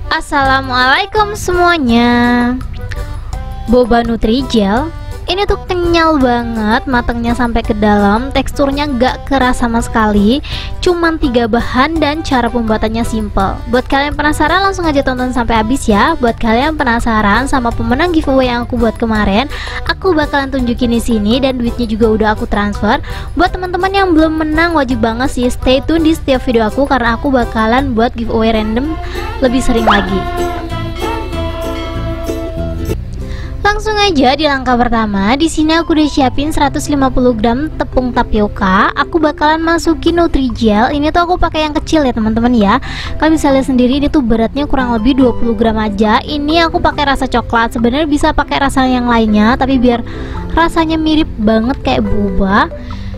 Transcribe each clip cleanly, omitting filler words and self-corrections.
Assalamualaikum semuanya. Boba Nutrijel ini tuh kenyal banget, matangnya sampai ke dalam, teksturnya nggak keras sama sekali, cuman 3 bahan dan cara pembuatannya simple. Buat kalian penasaran langsung aja tonton sampai habis ya. Buat kalian penasaran sama pemenang giveaway yang aku buat kemarin, aku bakalan tunjukin di sini dan duitnya juga udah aku transfer. Buat teman-teman yang belum menang wajib banget sih stay tune di setiap video aku karena aku bakalan buat giveaway random lebih sering lagi. Langsung aja di langkah pertama. Di sini aku udah siapin 150 gram tepung tapioka. Aku bakalan masukin Nutrijel. Ini tuh aku pakai yang kecil ya teman-teman ya. Kalian bisa lihat sendiri ini tuh beratnya kurang lebih 20 gram aja. Ini aku pakai rasa coklat. Sebenarnya bisa pakai rasa yang lainnya, tapi biar rasanya mirip banget kayak boba,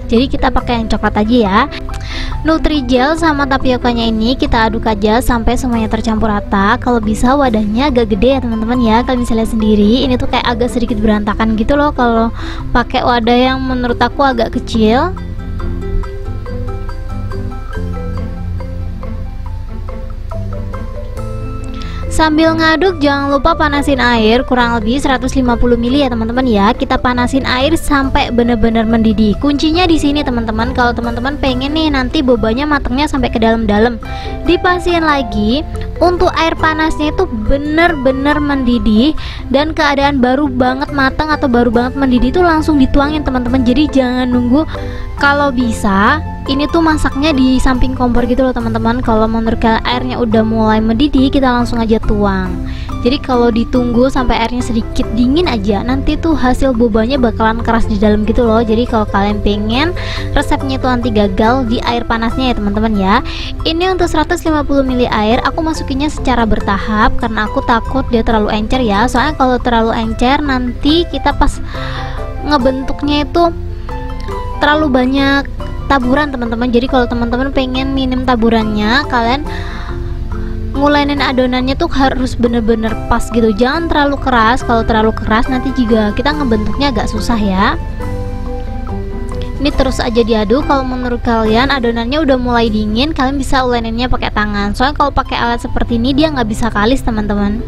jadi kita pakai yang coklat aja ya. Nutrijel sama tapiokanya ini kita aduk aja sampai semuanya tercampur rata. Kalau bisa wadahnya agak gede ya teman-teman ya. Kalian bisa lihat sendiri ini tuh kayak agak sedikit berantakan gitu loh kalau pakai wadah yang menurut aku agak kecil. Sambil ngaduk jangan lupa panasin air kurang lebih 150 ml ya teman-teman ya. Kita panasin air sampai bener-bener mendidih. Kuncinya di sini teman-teman. Kalau teman-teman pengen nih nanti bobanya matangnya sampai ke dalam-dalam, dipastiin lagi untuk air panasnya itu bener-bener mendidih dan keadaan baru banget matang atau baru banget mendidih itu langsung dituangin teman-teman. Jadi jangan nunggu. Kalau bisa ini tuh masaknya di samping kompor gitu loh teman-teman. Kalau menurut kalian airnya udah mulai mendidih, kita langsung aja tuang. Jadi kalau ditunggu sampai airnya sedikit dingin aja, nanti tuh hasil bobanya bakalan keras di dalam gitu loh. Jadi kalau kalian pengen resepnya tuh anti gagal di air panasnya ya teman-teman ya. Ini untuk 150 ml air aku masukinnya secara bertahap karena aku takut dia terlalu encer ya. Soalnya kalau terlalu encer nanti kita pas ngebentuknya itu terlalu banyak taburan teman-teman. Jadi kalau teman-teman pengen minim taburannya, kalian ngulainin adonannya tuh harus bener-bener pas gitu, jangan terlalu keras. Kalau terlalu keras nanti juga kita ngebentuknya agak susah ya. Ini terus aja diaduk. Kalau menurut kalian adonannya udah mulai dingin, kalian bisa ulaininnya pakai tangan. Soalnya kalau pakai alat seperti ini dia nggak bisa kalis teman-teman.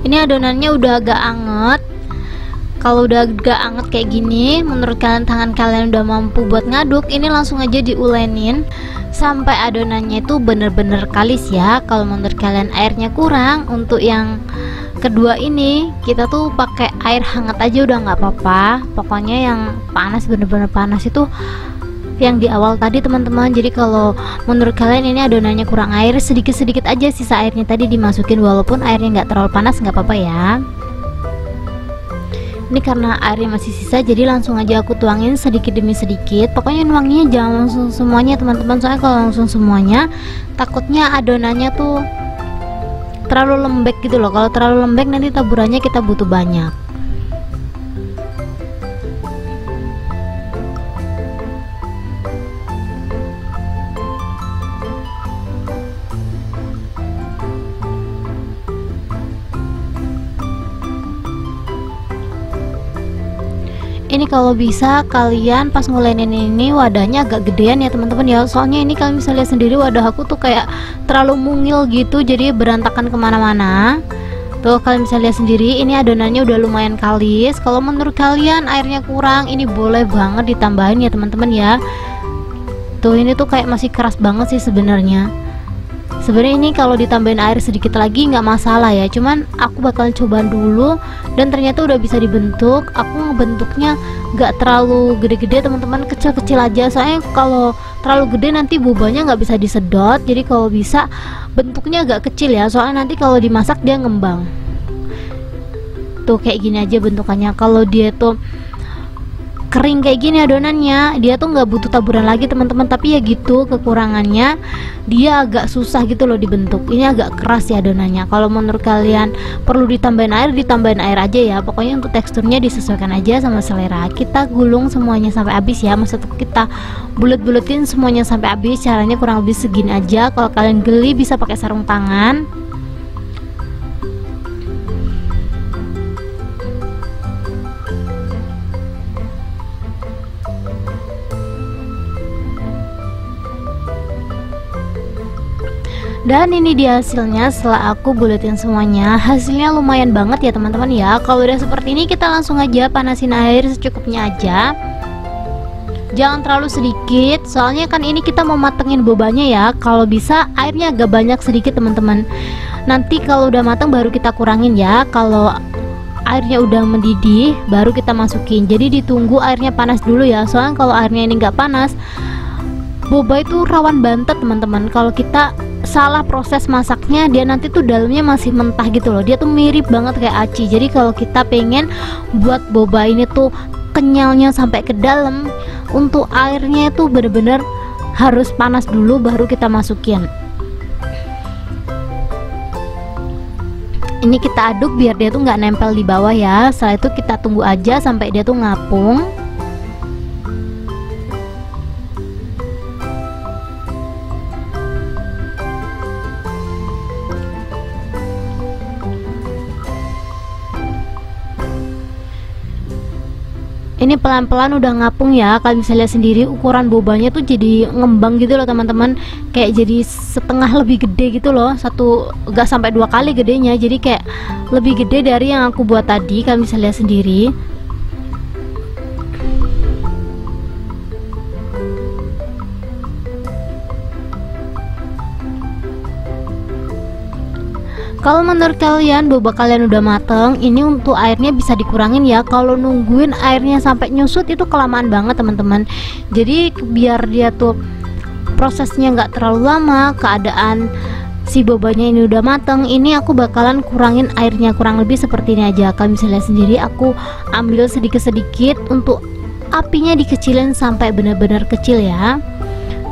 Ini adonannya udah agak anget. Kalau udah agak anget kayak gini, menurut kalian tangan kalian udah mampu buat ngaduk, ini langsung aja diulenin sampai adonannya itu bener-bener kalis ya. Kalau menurut kalian airnya kurang, untuk yang kedua ini kita tuh pakai air hangat aja udah nggak apa-apa. Pokoknya yang panas, bener-bener panas itu yang di awal tadi teman-teman. Jadi kalau menurut kalian ini adonannya kurang air, sedikit-sedikit aja sisa airnya tadi dimasukin, walaupun airnya nggak terlalu panas nggak apa-apa ya. Ini karena airnya masih sisa, jadi langsung aja aku tuangin sedikit demi sedikit. Pokoknya nuangnya jangan langsung semuanya teman-teman, soalnya kalau langsung semuanya takutnya adonannya tuh terlalu lembek gitu loh. Kalau terlalu lembek nanti taburannya kita butuh banyak. Ini kalau bisa kalian pas ngulenin ini wadahnya agak gedean ya teman-teman ya. Soalnya ini kalian bisa lihat sendiri wadah aku tuh kayak terlalu mungil gitu, jadi berantakan kemana-mana. Tuh kalian bisa lihat sendiri ini adonannya udah lumayan kalis. Kalau menurut kalian airnya kurang, ini boleh banget ditambahin ya teman-teman ya. Tuh ini tuh kayak masih keras banget sih sebenarnya. Sebenarnya ini kalau ditambahin air sedikit lagi nggak masalah ya, cuman aku bakal coba dulu dan ternyata udah bisa dibentuk. Aku ngebentuknya nggak terlalu gede-gede teman-teman, kecil-kecil aja. Soalnya kalau terlalu gede nanti bobanya nggak bisa disedot. Jadi kalau bisa bentuknya agak kecil ya, soalnya nanti kalau dimasak dia ngembang. Tuh kayak gini aja bentukannya. Kalau dia tuh kering kayak gini adonannya, dia tuh nggak butuh taburan lagi teman-teman. Tapi ya gitu kekurangannya, dia agak susah gitu loh dibentuk. Ini agak keras ya adonannya. Kalau menurut kalian perlu ditambahin air aja ya. Pokoknya untuk teksturnya disesuaikan aja sama selera. Kita gulung semuanya sampai habis ya. Maksudnya kita bulet-buletin semuanya sampai habis. Caranya kurang lebih segini aja. Kalau kalian geli bisa pakai sarung tangan. Dan ini dia hasilnya setelah aku buletin semuanya. Hasilnya lumayan banget ya teman-teman ya. Kalau udah seperti ini kita langsung aja panasin air secukupnya aja. Jangan terlalu sedikit, soalnya kan ini kita mau matengin bobanya ya. Kalau bisa airnya agak banyak sedikit teman-teman. Nanti kalau udah mateng baru kita kurangin ya. Kalau airnya udah mendidih baru kita masukin. Jadi ditunggu airnya panas dulu ya. Soalnya kalau airnya ini nggak panas, boba itu rawan bantet teman-teman. Kalau kita salah proses masaknya, dia nanti tuh dalamnya masih mentah gitu loh. Dia tuh mirip banget kayak aci. Jadi kalau kita pengen buat boba ini tuh kenyalnya sampai ke dalam, untuk airnya itu bener-bener harus panas dulu baru kita masukin. Ini kita aduk biar dia tuh nggak nempel di bawah ya. Setelah itu kita tunggu aja sampai dia tuh ngapung. Ini pelan-pelan udah ngapung ya. Kalian bisa lihat sendiri ukuran bobanya tuh jadi ngembang gitu loh teman-teman. Kayak jadi setengah lebih gede gitu loh. Gak sampai 2 kali gedenya. Jadi kayak lebih gede dari yang aku buat tadi. Kalian bisa lihat sendiri. Kalau menurut kalian boba kalian udah mateng, ini untuk airnya bisa dikurangin ya. Kalau nungguin airnya sampai nyusut itu kelamaan banget teman-teman. Jadi biar dia tuh prosesnya nggak terlalu lama, keadaan si bobanya ini udah mateng, ini aku bakalan kurangin airnya kurang lebih seperti ini aja. Kalian bisa lihat sendiri, aku ambil sedikit-sedikit untuk apinya dikecilin sampai benar-benar kecil ya,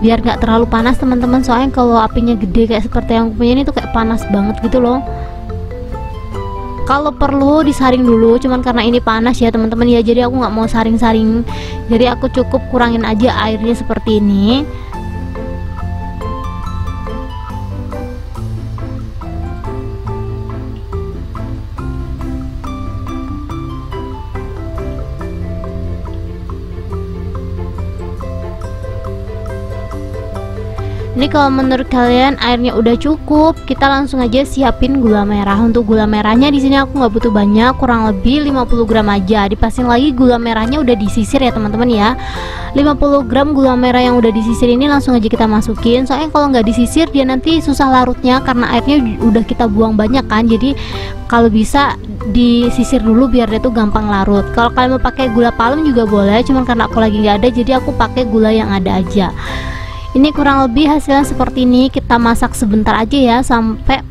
biar nggak terlalu panas teman-teman. Soalnya kalau apinya gede kayak seperti yang aku punya ini tuh kayak panas banget gitu loh. Kalau perlu disaring dulu, cuman karena ini panas ya teman-teman ya, jadi aku nggak mau saring-saring. Jadi aku cukup kurangin aja airnya seperti ini. Ini kalau menurut kalian airnya udah cukup, kita langsung aja siapin gula merah. Untuk gula merahnya di sini aku nggak butuh banyak, kurang lebih 50 gram aja. Dipasin lagi gula merahnya udah disisir ya teman-teman ya. 50 gram gula merah yang udah disisir ini langsung aja kita masukin. Soalnya kalau nggak disisir dia nanti susah larutnya karena airnya udah kita buang banyak kan. Jadi kalau bisa disisir dulu biar dia tuh gampang larut. Kalau kalian mau pakai gula palem juga boleh, cuman karena aku lagi nggak ada jadi aku pakai gula yang ada aja. Ini kurang lebih hasilnya seperti ini. Kita masak sebentar aja ya sampai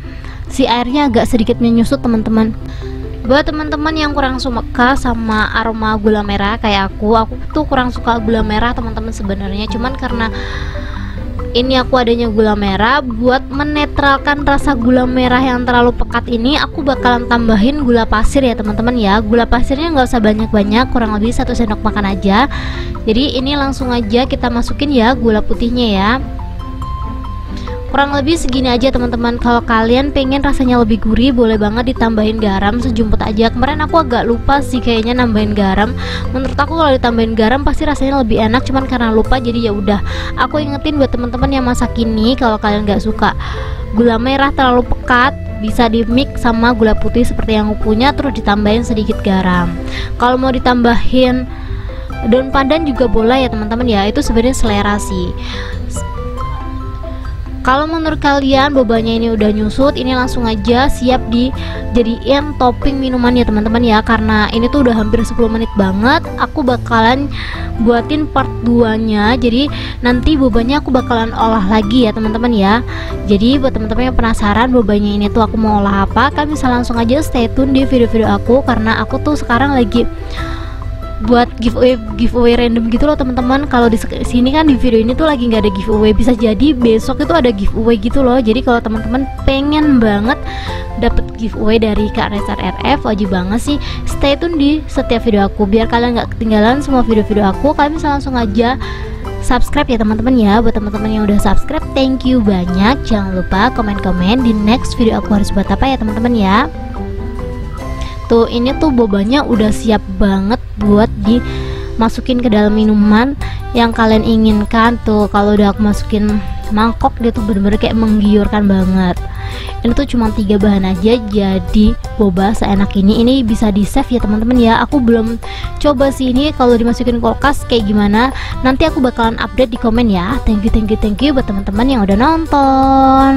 si airnya agak sedikit menyusut teman-teman. Buat teman-teman yang kurang suka sama aroma gula merah kayak aku tuh kurang suka gula merah teman-teman sebenarnya. Cuman karena ini aku adanya gula merah, buat menetralkan rasa gula merah yang terlalu pekat ini, aku bakalan tambahin gula pasir ya teman-teman ya. Gula pasirnya nggak usah banyak-banyak, kurang lebih 1 sendok makan aja. Jadi ini langsung aja kita masukin ya gula putihnya ya. Kurang lebih segini aja teman-teman. Kalau kalian pengen rasanya lebih gurih, boleh banget ditambahin garam sejumput aja. Kemarin aku agak lupa sih kayaknya nambahin garam. Menurut aku kalau ditambahin garam pasti rasanya lebih enak, cuman karena lupa jadi ya udah. Aku ingetin buat teman-teman yang masak ini, kalau kalian nggak suka gula merah terlalu pekat, bisa di mix sama gula putih seperti yang aku punya, terus ditambahin sedikit garam. Kalau mau ditambahin daun pandan juga boleh ya teman-teman ya, itu sebenarnya selera sih. Kalau menurut kalian bobanya ini udah nyusut, ini langsung aja siap dijadiin topping minuman ya teman-teman ya. Karena ini tuh udah hampir 10 menit banget, aku bakalan buatin part 2 nya. Jadi nanti bobanya aku bakalan olah lagi ya teman-teman ya. Jadi buat teman-teman yang penasaran bobanya ini tuh aku mau olah apa, kalian bisa langsung aja stay tune di video-video aku. Karena aku tuh sekarang lagi buat giveaway random gitu loh teman-teman. Kalau di sini kan di video ini tuh lagi nggak ada giveaway, bisa jadi besok itu ada giveaway gitu loh. Jadi kalau teman-teman pengen banget dapet giveaway dari Kak Reza RF, wajib banget sih stay tune di setiap video aku biar kalian nggak ketinggalan semua video-video aku. Kalian bisa langsung aja subscribe ya teman-teman ya. Buat teman-teman yang udah subscribe, thank you banyak. Jangan lupa komen-komen di next video aku harus buat apa ya teman-teman ya. Tuh ini tuh bobanya udah siap banget buat dimasukin ke dalam minuman yang kalian inginkan. Tuh kalau udah aku masukin mangkok, dia tuh bener-bener kayak menggiurkan banget. Ini tuh cuma 3 bahan aja jadi boba seenak ini bisa di save ya teman-teman ya. Aku belum coba sih ini kalau dimasukin kulkas kayak gimana, nanti aku bakalan update di komen ya. Thank you buat teman-teman yang udah nonton.